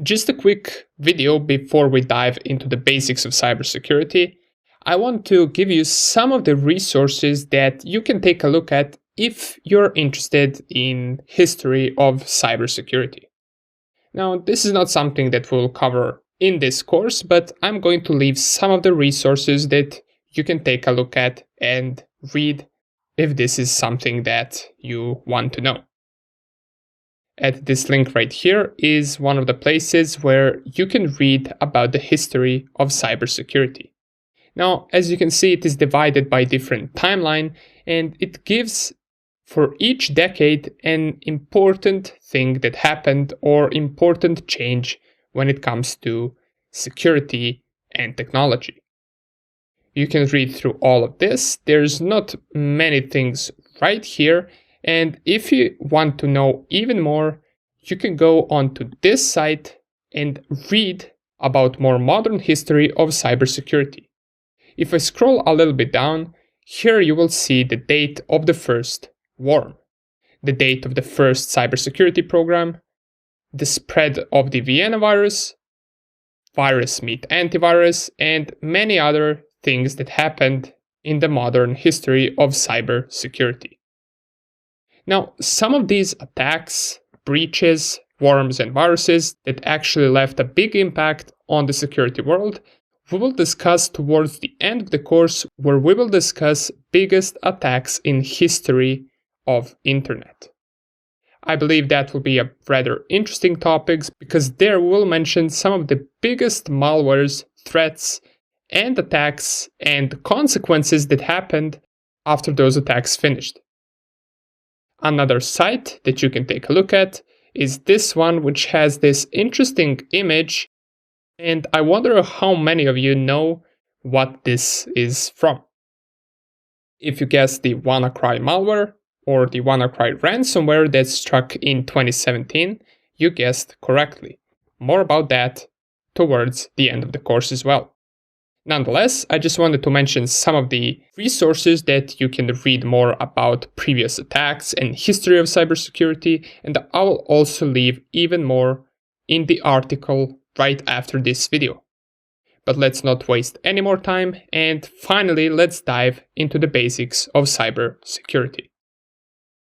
Just a quick video before we dive into the basics of cybersecurity. I want to give you some of the resources that you can take a look at if you're interested in history of cybersecurity. Now, this is not something that we'll cover in this course, but I'm going to leave some of the resources that you can take a look at and read if this is something that you want to know. At this link right here is one of the places where you can read about the history of cybersecurity. Now, as you can see, it is divided by different timeline, and it gives for each decade an important thing that happened or important change when it comes to security and technology. You can read through all of this. There's not many things right here. And if you want to know even more, you can go onto this site and read about more modern history of cybersecurity. If I scroll a little bit down, here you will see the date of the first worm, the date of the first cybersecurity program, the spread of the Vienna virus meet antivirus, and many other things that happened in the modern history of cybersecurity. Now, some of these attacks, breaches, worms, and viruses that actually left a big impact on the security world, we will discuss towards the end of the course, where we will discuss biggest attacks in history of internet. I believe that will be a rather interesting topic because there we will mention some of the biggest malwares, threats, and attacks and consequences that happened after those attacks finished. Another site that you can take a look at is this one, which has this interesting image, and I wonder how many of you know what this is from. If you guessed the WannaCry malware or the WannaCry ransomware that struck in 2017, you guessed correctly. More about that towards the end of the course as well. Nonetheless, I just wanted to mention some of the resources that you can read more about previous attacks and history of cybersecurity, and I will also leave even more in the article right after this video. But let's not waste any more time, and finally let's dive into the basics of cybersecurity.